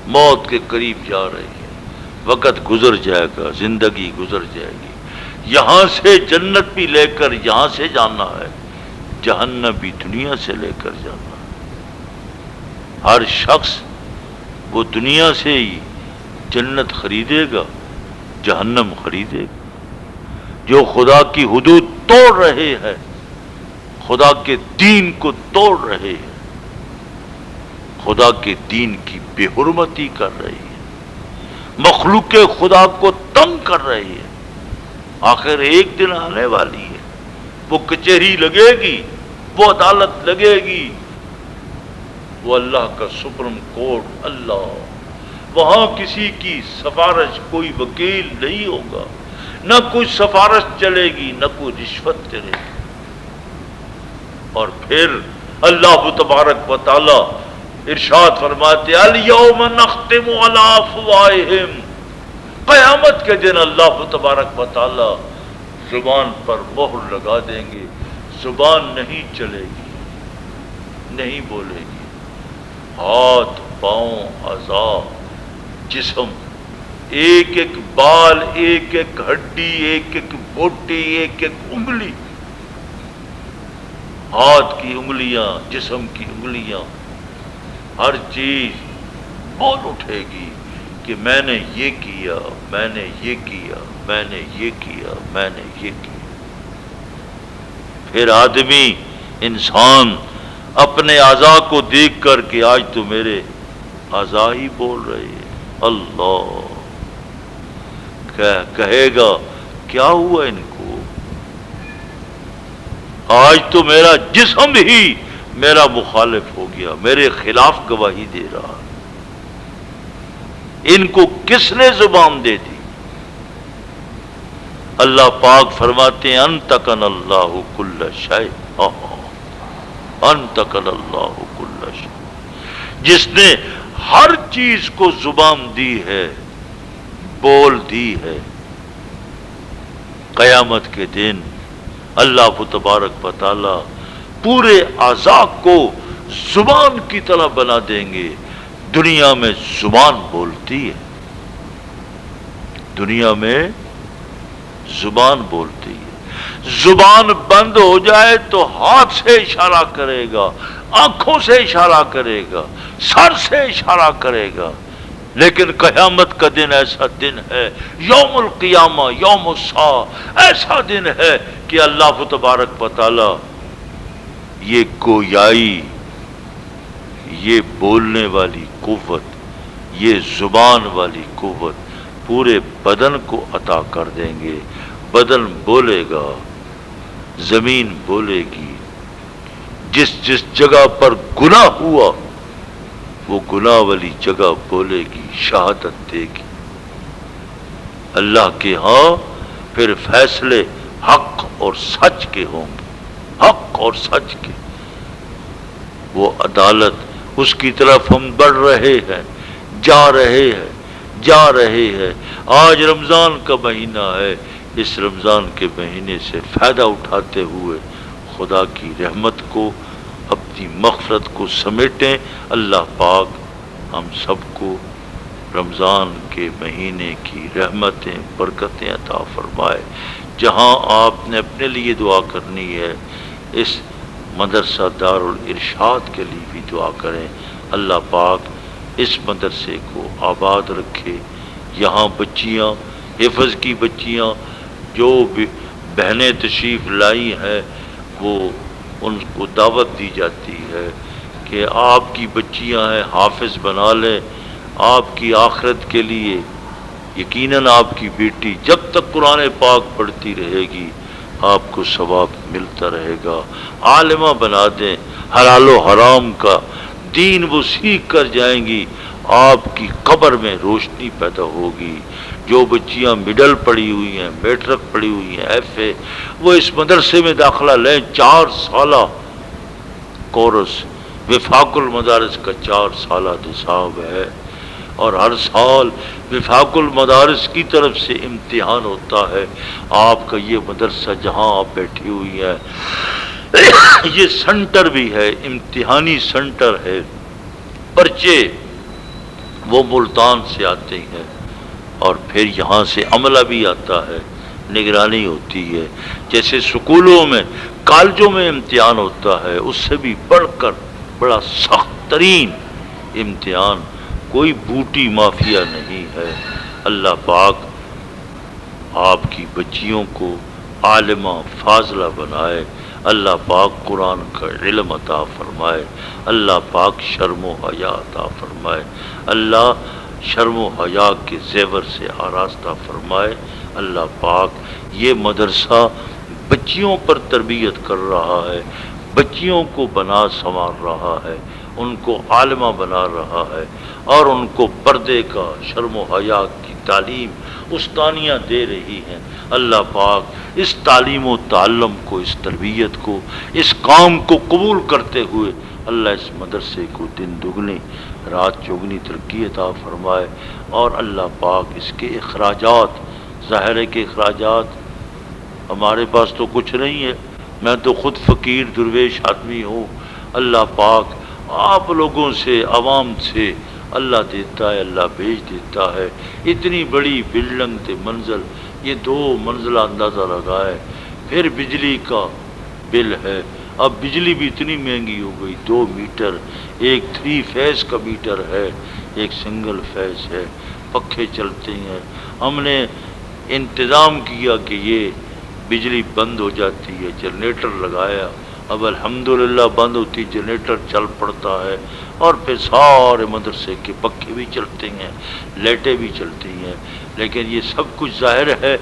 موت کے قریب جا رہے ہیں۔ وقت گزر جائے گا، زندگی گزر جائے گی۔ یہاں سے جنت بھی لے کر یہاں سے جانا ہے، جہنم بھی دنیا سے لے کر جانا ہے۔ ہر شخص وہ دنیا سے ہی جنت خریدے گا، جہنم خریدے گا۔ جو خدا کی حدود توڑ رہے ہیں، خدا کے دین کو توڑ رہے ہیں، خدا کے دین کی بے حرمتی کر رہے ہیں، مخلوق خدا کو تنگ کر رہے ہیں، آخر ایک دن آنے والی ہے، وہ کچہری لگے گی، وہ عدالت لگے گی، وہ اللہ کا سپریم کورٹ، اللہ، وہاں کسی کی سفارش، کوئی وکیل نہیں ہوگا، نہ کوئی سفارش چلے گی، نہ کوئی رشوت چلے گی۔ اور پھر اللہ تبارک و تعالی ارشاد فرماتے الیوم نختم علی افواہہم، قیامت کے دن اللہ تبارک و تعالی زبان پر مہر لگا دیں گے، زبان نہیں چلے گی، نہیں بولے گی، ہاتھ، پاؤں، اعضاء، جسم، ایک ایک بال، ایک ایک ہڈی، ایک ایک بوٹی، ایک ایک انگلی، ہاتھ کی انگلیاں، جسم کی انگلیاں، ہر چیز بول اٹھے گی کہ میں نے یہ کیا، میں نے یہ کیا، میں نے یہ کیا، میں نے یہ کیا۔ پھر آدمی، انسان اپنے اعضاء کو دیکھ کر کہ آج تو میرے اعضاء ہی بول رہے ہیں، اللہ کہے گا کیا ہوا ان کو؟ آج تو میرا جسم ہی میرا مخالف ہو گیا، میرے خلاف گواہی دے رہا، ان کو کس نے زبان دے دی؟ اللہ پاک فرماتے ہیں انتقن اللہ کل شیء، انتقن اللہ کل شیء، جس نے ہر چیز کو زبان دی ہے، بول دی ہے۔ قیامت کے دن اللہ تبارک و تعالی پورے اعضاء کو زبان کی طرح بنا دیں گے۔ دنیا میں زبان بولتی ہے، دنیا میں زبان بولتی ہے۔ زبان بند ہو جائے تو ہاتھ سے اشارہ کرے گا، آنکھوں سے اشارہ کرے گا، سر سے اشارہ کرے گا، لیکن قیامت کا دن ایسا دن ہے، یوم القیامہ، یوم الساعہ، ایسا دن ہے کہ اللہ تبارک و تعالی یہ گویائی، یہ بولنے والی قوت، یہ زبان والی قوت پورے بدن کو عطا کر دیں گے۔ بدن بولے گا، زمین بولے گی، جس جس جگہ پر گناہ ہوا وہ گناہ والی جگہ بولے گی، شہادت دے گی۔ اللہ کے ہاں پھر فیصلے حق اور سچ کے ہوں گے، حق اور سچ کے۔ وہ عدالت، اس کی طرف ہم بڑھ رہے ہیں، جا رہے ہیں، جا رہے ہیں۔ آج رمضان کا مہینہ ہے، اس رمضان کے مہینے سے فائدہ اٹھاتے ہوئے خدا کی رحمت کو، اپنی مغفرت کو سمیٹیں۔ اللہ پاک ہم سب کو رمضان کے مہینے کی رحمتیں، برکتیں عطا فرمائے۔ جہاں آپ نے اپنے لیے دعا کرنی ہے، اس مدرسہ دار الارشاد کے لیے بھی دعا کریں۔ اللہ پاک اس مدرسے کو آباد رکھے۔ یہاں بچیاں، حفظ کی بچیاں جو بھی بہنیں تشریف لائی ہیں، وہ ان کو دعوت دی جاتی ہے کہ آپ کی بچیاں ہیں، حافظ بنا لیں آپ کی آخرت کے لیے۔ یقیناً آپ کی بیٹی جب تک قرآن پاک پڑھتی رہے گی آپ کو ثواب ملتا رہے گا۔ عالمہ بنا دیں، حلال و حرام کا دین وہ سیکھ کر جائیں گی، آپ کی قبر میں روشنی پیدا ہوگی۔ جو بچیاں مڈل پڑھی ہوئی ہیں، میٹرک پڑھی ہوئی ہیں، ایف اے، وہ اس مدرسے میں داخلہ لیں۔ 4 سالہ کورس وفاق المدارس کا 4 سالہ نصاب ہے، اور ہر سال وفاق المدارس کی طرف سے امتحان ہوتا ہے۔ آپ کا یہ مدرسہ جہاں آپ بیٹھی ہوئی ہے یہ سنٹر بھی ہے، امتحانی سنٹر ہے۔ پرچے وہ ملتان سے آتے ہیں اور پھر یہاں سے عملہ بھی آتا ہے، نگرانی ہوتی ہے۔ جیسے سکولوں میں، کالجوں میں امتحان ہوتا ہے، اس سے بھی بڑھ کر بڑا سخت ترین امتحان، کوئی بوٹی مافیا نہیں ہے۔ اللہ پاک آپ کی بچیوں کو عالمہ فاضلہ بنائے، اللہ پاک قرآن کا علم عطا فرمائے، اللہ پاک شرم و حیا عطا فرمائے، اللہ شرم و حیا کے زیور سے آراستہ فرمائے۔ اللہ پاک یہ مدرسہ بچیوں پر تربیت کر رہا ہے، بچیوں کو بنا سنوار رہا ہے، ان کو عالمہ بنا رہا ہے، اور ان کو پردے کا، شرم و حیا کی تعلیم استانیاں دے رہی ہیں۔ اللہ پاک اس تعلیم و تعلم کو، اس تربیت کو، اس کام کو قبول کرتے ہوئے اللہ اس مدرسے کو دن دگنی رات چوگنی ترقی عطا فرمائے، اور اللہ پاک اس کے اخراجات، ظاہر ہے کہ اخراجات ہمارے پاس تو کچھ نہیں ہے، میں تو خود فقیر درویش آدمی ہوں، اللہ پاک آپ لوگوں سے، عوام سے اللہ دیتا ہے، اللہ بھیج دیتا ہے۔ اتنی بڑی بلڈنگ تے منزل، یہ 2 منزلہ اندازہ لگائے، پھر بجلی کا بل ہے، اب بجلی بھی اتنی مہنگی ہو گئی، 2 میٹر، ایک 3 فیز کا میٹر ہے، ایک سنگل فیز ہے، پکھے چلتے ہیں۔ ہم نے انتظام کیا کہ یہ بجلی بند ہو جاتی ہے، جنریٹر لگایا، اب الحمدللہ بند ہوتی جنریٹر چل پڑتا ہے، اور پھر سارے مدرسے کے پکھے بھی چلتے ہیں، لائٹیں بھی چلتی ہیں۔ لیکن یہ سب کچھ ظاہر ہے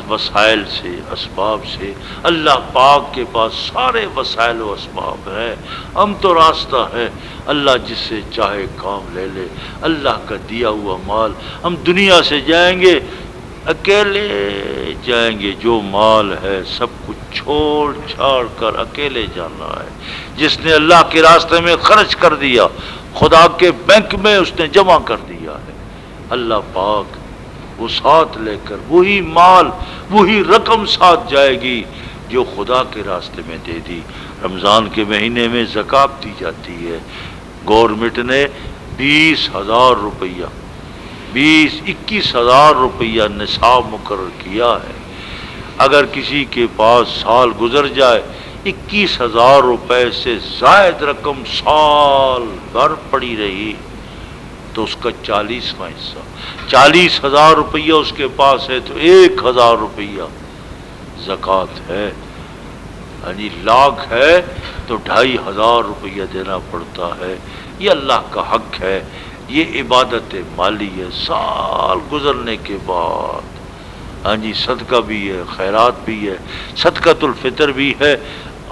وسائل سے، اسباب سے۔ اللہ پاک کے پاس سارے وسائل و اسباب ہیں، ہم تو راستہ ہے، اللہ جس سے چاہے کام لے لے، اللہ کا دیا ہوا مال۔ ہم دنیا سے جائیں گے اکیلے جائیں گے، جو مال ہے سب کچھ چھوڑ چھاڑ کر اکیلے جانا ہے۔ جس نے اللہ کے راستے میں خرچ کر دیا، خدا کے بینک میں اس نے جمع کر دیا ہے، اللہ پاک وہ ساتھ لے کر وہی مال، وہی رقم ساتھ جائے گی جو خدا کے راستے میں دے دی۔ رمضان کے مہینے میں زکوٰۃ دی جاتی ہے، گورنمنٹ نے 20,000 روپیہ، 21,000 روپیہ نصاب مقرر کیا ہے۔ اگر کسی کے پاس سال گزر جائے 21,000 روپے سے زائد رقم سال بھر پڑی رہی تو اس کا 40واں حصہ، 40,000 روپیہ اس کے پاس ہے تو 1,000 روپیہ زکوٰۃ ہے، یعنی لاکھ ہے تو 2,500 روپیہ دینا پڑتا ہے۔ یہ اللہ کا حق ہے، یہ عبادت مالی ہے۔ سال گزرنے کے بعد ہاں جی صدقہ بھی ہے، خیرات بھی ہے، صدقۃ الفطر بھی ہے۔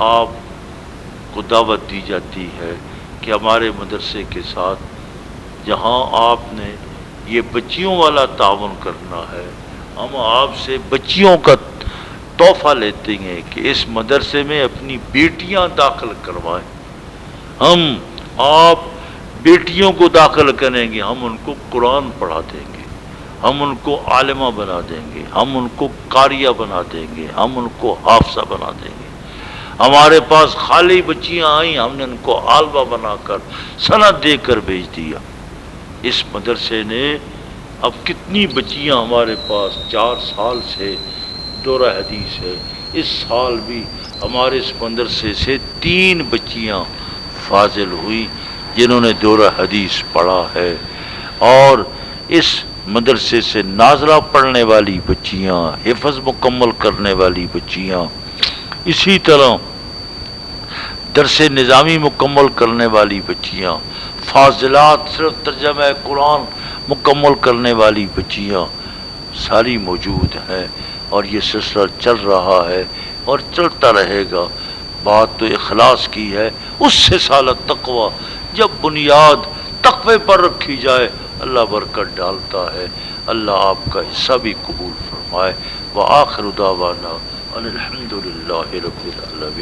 آپ کو دعوت دی جاتی ہے کہ ہمارے مدرسے کے ساتھ جہاں آپ نے یہ بچیوں والا تعاون کرنا ہے، ہم آپ سے بچیوں کا تحفہ لیتے ہیں کہ اس مدرسے میں اپنی بیٹیاں داخل کروائیں۔ ہم آپ بیٹیوں کو داخل کریں گے، ہم ان کو قرآن پڑھا دیں گے، ہم ان کو عالمہ بنا دیں گے، ہم ان کو قاریہ بنا دیں گے، ہم ان کو حافظہ بنا دیں گے۔ ہمارے پاس خالی بچیاں آئیں، ہم نے ان کو عالمہ بنا کر سند دے کر بھیج دیا۔ اس مدرسے نے اب کتنی بچیاں ہمارے پاس 4 سال سے دورہ حدیث ہے، اس سال بھی ہمارے اس مدرسے سے 3 بچیاں فاضل ہوئی جنہوں نے دورہ حدیث پڑھا ہے، اور اس مدرسے سے نازلہ پڑھنے والی بچیاں، حفظ مکمل کرنے والی بچیاں، اسی طرح درس نظامی مکمل کرنے والی بچیاں، فاضلات صرف ترجمہ قرآن مکمل کرنے والی بچیاں ساری موجود ہیں، اور یہ سلسلہ چل رہا ہے اور چلتا رہے گا۔ بات تو اخلاص کی ہے، اس سے سالت تقوی، جب بنیاد تقوی پر رکھی جائے اللہ برکت ڈالتا ہے۔ اللہ آپ کا حصہ بھی قبول فرمائے۔ وآخر دعوانا ان الحمد للہ رب العالمین۔